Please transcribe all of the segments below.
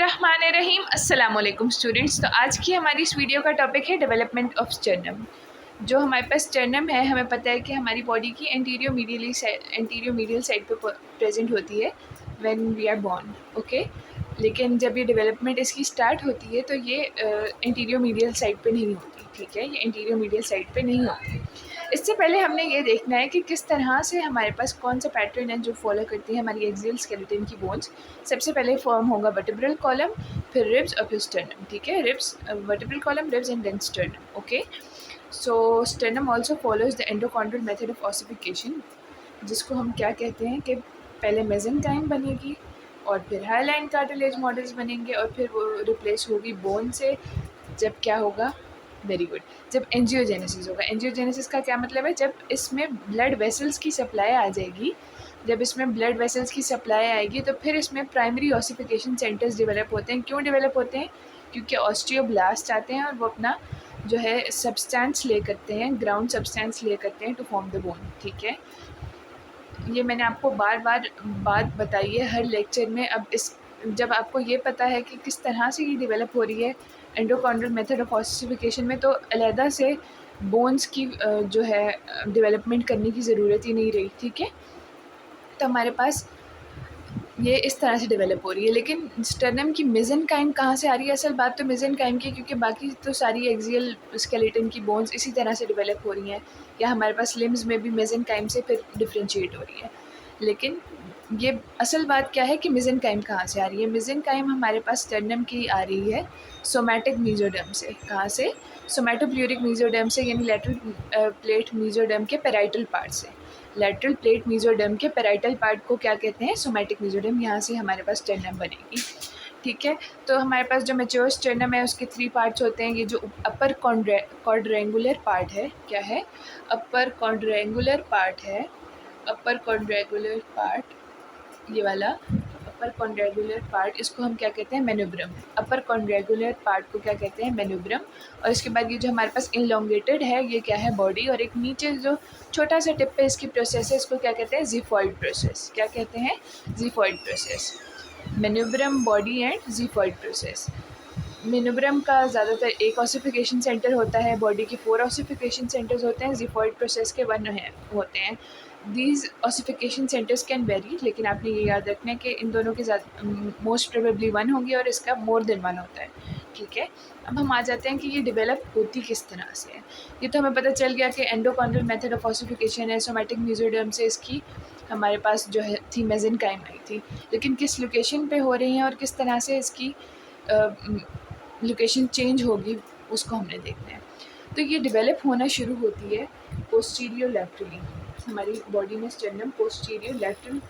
बिस्मिल्लाहिर्रहमानिर्रहीम। अस्सलाम वालेकुम स्टूडेंट्स। तो आज की हमारी इस वीडियो का टॉपिक है डेवलपमेंट ऑफ स्टर्नम। जो हमारे पास स्टर्नम है, हमें पता है कि हमारी बॉडी की एंटीरियर मीडियल साइड पे प्रेजेंट होती है when we are born, okay. लेकिन जब ये डेवलपमेंट इसकी स्टार्ट होती है तो ये एंटीरियर मीडियल साइड पे नहीं होती, ठीक है। ये एंटीरियर मीडियल साइड पे नहीं होती। इससे पहले हमने ये देखना है कि किस तरह से हमारे पास कौन सा पैटर्न है जो फॉलो करती है हमारी एक्सियल स्केलेटन की बोन्स। सबसे पहले फॉर्म होगा वर्टिब्रल कॉलम, फिर रिब्स और फिर स्टर्नम, ठीक है। Ribs, vertebral column, ribs and then sternum, okay. So sternum also follows the endochondral method of ossification, जिसको हम क्या कहते हैं कि पहले मेसेंकाइम बनेगी और फिर हाईलाइन कार्टिलेज मॉडल्स बनेंगे और फिर वो रिप्लेस होगी बोन से। जब क्या होगा, वेरी गुड, जब एंजियोजेनेसिस होगा। एंजियोजेनेसिस का क्या मतलब है? जब इसमें ब्लड वेसल्स की सप्लाई आ जाएगी, जब इसमें ब्लड वेसल्स की सप्लाई आएगी तो फिर इसमें प्राइमरी ऑसिफिकेशन सेंटर्स डेवलप होते हैं। क्यों डेवलप होते हैं? क्योंकि ऑस्टियोब्लास्ट आते हैं और वो अपना जो है सब्सटेंस ले करते हैं, ग्राउंड सब्सटेंस ले करते हैं टू फॉर्म द बोन, ठीक है। ये मैंने आपको बार बार बात बताई है हर लेक्चर में। अब इस जब आपको ये पता है कि किस तरह से ये डेवलप हो रही है एंडोकॉन्ड्रल मेथड ऑफ ऑसिफिकेशन में, तो अलहदा से बोन्स की जो है डेवलपमेंट करने की ज़रूरत ही नहीं रही, ठीक है। तो हमारे पास ये इस तरह से डेवलप हो रही है। लेकिन स्टर्नम की मेसेंकाइम कहाँ से आ रही है? असल बात तो मेसेंकाइम की, क्योंकि बाकी तो सारी एक्सियल स्केलेटन की बोन्स इसी तरह से डेवलप हो रही हैं, या हमारे पास लिम्स में भी मेसेंकाइम से फिर डिफ्रेंशिएट हो रही है। लेकिन ये असल बात क्या है कि मेसेंकाइम कहाँ से आ रही है? मेसेंकाइम हमारे पास स्टर्नम की आ रही है सोमैटिक मीजोडर्म से। कहाँ से? सोमैटोप्ल्यूरिक मीजोडर्म से, यानी लैटरल प्लेट मीजोडर्म के पेराइटल पार्ट से। लैटरल प्लेट मीजोडर्म के पेराइटल पार्ट को क्या कहते हैं? Somatic mesoderm. यहाँ से हमारे पास स्टर्नम बनेगी, ठीक है। तो हमारे पास जो मैच्योर स्टर्नम है उसके 3 पार्ट्स होते हैं। ये जो अपर क्वाड्रेंगुलर पार्ट है, क्या है? अपर क्वाड्रेंगुलर पार्ट है, अपर क्वाड्रेंगुलर पार्ट, ये वाला अपर कॉन्ड्रेगुलर पार्ट, इसको हम क्या कहते हैं? मेन्यूब्रम। अपर कॉन्ड्रेगुलर पार्ट को क्या कहते हैं? मेन्यूब्रम। और इसके बाद ये जो हमारे पास इनलोंगेटेड है, ये क्या है? बॉडी। और एक नीचे जो छोटा सा टिप पे इसकी प्रोसेस है, इसको क्या कहते हैं? Xiphoid process. क्या कहते हैं? Xiphoid process. Manubrium, body and xiphoid process. Manubrium का ज़्यादातर एक ऑसिफिकेशन सेंटर होता है, बॉडी के 4 ऑसिफिकेशन सेंटर्स होते हैं, ज़िफॉइड प्रोसेस के 1 होते हैं। These ossification centres can very, लेकिन आपने ये याद रखना है कि इन दोनों के मोस्ट प्रोबेबली 1 होंगे और इसका मोर देन 1 होता है, ठीक है। अब हम आ जाते हैं कि ये डेवलप होती किस तरह से है। ये तो हमें पता चल गया कि एंडोकॉन्ड्रल मेथड ऑफ ऑसिफिकेशन है, सोमैटिक मीजोडर्म से इसकी हमारे पास जो है थी मेसेंकाइम आई थी। लेकिन किस लोकेशन पे हो रही हैं और किस तरह से इसकी लोकेशन चेंज होगी, उसको हमने देखना है। तो ये डेवलप होना शुरू होती है पोस्टीरियर लैटरली। हमारी बॉडी में स्टर्नम पोस्टीरियर लैटरल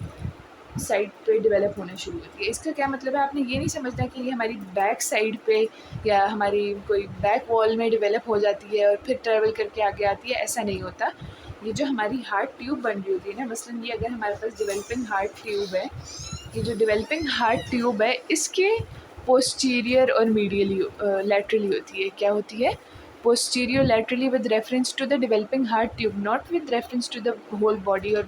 साइड पे डेवलप होना शुरू होती है। इसका क्या मतलब है? आपने ये नहीं समझना कि ये हमारी बैक साइड पे या हमारी कोई बैक वॉल में डेवलप हो जाती है और फिर ट्रैवल करके आगे आती है, ऐसा नहीं होता। ये जो हमारी हार्ट ट्यूब बन रही होती है ना, मसलन ये अगर हमारे पास डेवलपिंग हार्ट ट्यूब है, ये जो डेवलपिंग हार्ट ट्यूब है इसके पोस्टीरियर और मीडियली लैटरली होती है। क्या होती है? posterior laterally with reference to the developing heart tube, not with reference to the whole body or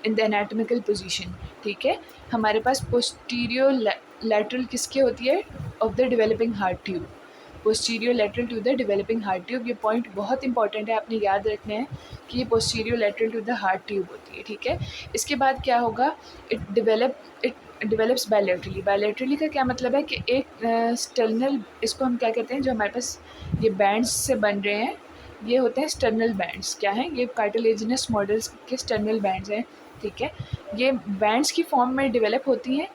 in the anatomical position, ठीक है। हमारे पास posterior lateral किसके होती है? of the developing heart tube, posterior lateral to the developing heart tube। ये point बहुत important है, आपने याद रखना है कि ये posterior lateral to the heart tube होती है, ठीक है। इसके बाद क्या होगा? it develops bilaterally। bilaterally का क्या मतलब है कि एक स्टर्नल, इसको हम क्या कहते हैं, जो हमारे पास ये बैंड्स से बन रहे हैं, ये होते हैं स्टर्नल बैंड्स। क्या हैं? ये कार्टिलेजिनस मॉडल्स के स्टर्नल बैंड्स हैं, ठीक है। ये बैंड्स की फॉर्म में डेवलप होती हैं,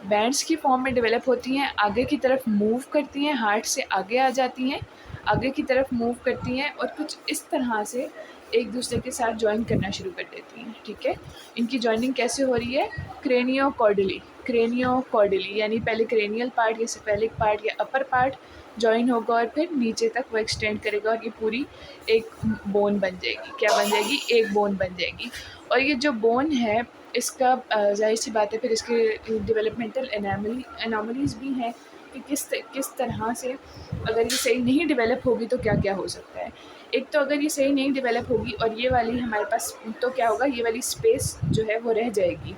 बैंड्स की फॉर्म में डेवलप होती हैं, आगे की तरफ मूव करती हैं, हार्ट से आगे आ जाती हैं, आगे की तरफ मूव करती हैं और कुछ इस तरह से एक दूसरे के साथ ज्वाइन करना शुरू कर देती हैं, ठीक है। इनकी ज्वाइनिंग कैसे हो रही है? क्रेनियोकॉर्डली। क्रेनियोकॉर्डली यानी पहले क्रेनियल पार्ट या सेफेलिक पार्ट या अपर पार्ट जॉइन होगा और फिर नीचे तक वो एक्सटेंड करेगा और ये पूरी एक बोन बन जाएगी। क्या बन जाएगी? एक बोन बन जाएगी। और ये जो बोन है इसका जाहिर सी बात है फिर इसके डेवलपमेंटल एनॉमलीज़ भी हैं कि किस तरह से अगर ये सही नहीं डेवलप होगी तो क्या क्या हो सकता है। एक तो अगर ये सही नहीं डेवलप होगी और ये वाली हमारे पास, तो क्या होगा? ये वाली स्पेस जो है वो रह जाएगी।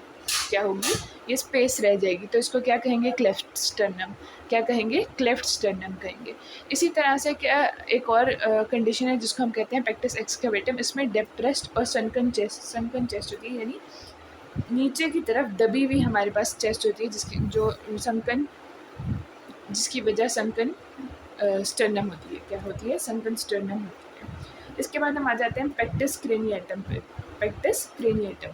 क्या होगी? ये स्पेस रह जाएगी, तो इसको क्या कहेंगे, क्लेफ्ट स्टर्नम। क्या कहेंगे, क्लेफ्ट स्टर्नम कहेंगे। इसी तरह से क्या एक और कंडीशन है जिसको हम कहते हैं पेक्टस एक्सकवेटम। इसमें डेप्रेस्ड और सनकन चेस्ट होती है, यानी नीचे की तरफ दबी हुई हमारे पास चेस्ट होती है, जिसकी जो संकन, जिसकी वजह संकन स्टर्नम होती है। क्या होती है, संकन स्टर्नम होती है। इसके बाद हम आ जाते हैं पेक्टस क्रेनिएटम पे। पेक्टस क्रेनिएटम,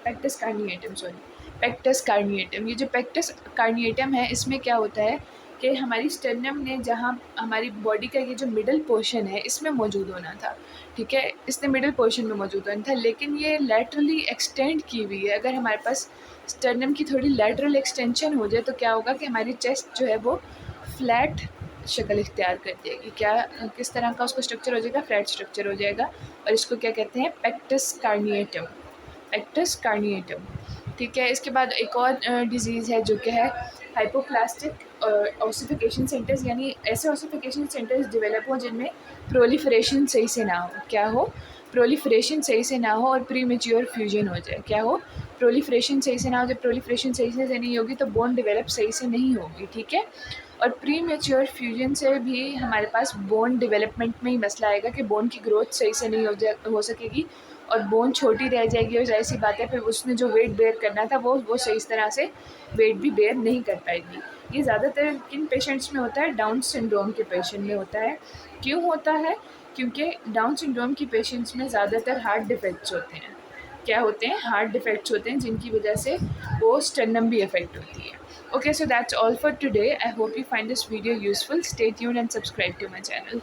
पेक्टस कार्निएटम, सॉरी, पेक्टस कार्निएटम। ये जो पेक्टस कार्निएटम है, इसमें क्या होता है कि हमारी स्टर्नम ने जहाँ हमारी बॉडी का ये जो मिडल पोर्शन है इसमें मौजूद होना था, ठीक है, इसने मिडल पोर्शन में मौजूद होना था, लेकिन ये लैटरली एक्सटेंड की हुई है। अगर हमारे पास स्टर्नम की थोड़ी लैटरल एक्सटेंशन हो जाए तो क्या होगा कि हमारी चेस्ट जो है वो फ्लैट शक्ल इख्तियार कर जाएगी। क्या, किस तरह का उसको स्ट्रक्चर हो जाएगा, फ्लैट स्ट्रक्चर हो जाएगा, और इसको क्या कहते हैं, पेक्टस कार्निएटम। पेक्टस कार्निएटम, ठीक है। इसके बाद एक और डिजीज़ है जो कि है हाइपोप्लास्टिक ऑसिफिकेशन सेंटर्स, यानी ऐसे ऑसिफिकेशन सेंटर्स डेवलप हो जिनमें प्रोलिफरेशन सही से ना हो। क्या हो, प्रोलिफरेशन सही से ना हो और प्रीमेच्योर फ्यूजन हो जाए। क्या हो, प्रोलिफरेशन सही से ना हो। जब प्रोलिफरेशन सही से नहीं होगी तो बोन डेवलप सही से नहीं होगी, ठीक है। और प्री मेच्योर फ्यूजन से भी हमारे पास बोन डेवलपमेंट में ही मसला आएगा कि बोन की ग्रोथ सही से नहीं हो सकेगी और बोन छोटी रह जाएगी, और जाहिर सी बात है फिर उसने जो वेट बेयर करना था वो सही तरह से वेट भी बेयर नहीं कर पाएगी। ये ज़्यादातर किन पेशेंट्स में होता है, डाउन सिंड्रोम के पेशेंट में होता है। क्यों होता है, क्योंकि डाउन सिंड्रोम की पेशेंट्स में ज़्यादातर हार्ट डिफेक्ट्स होते हैं। क्या होते हैं, हार्ट डिफेक्ट्स होते हैं, जिनकी वजह से वो स्टर्नम भी अफेक्ट होती है। Okay, so that's all for today. I hope you find this video useful. Stay tuned and subscribe to my channel.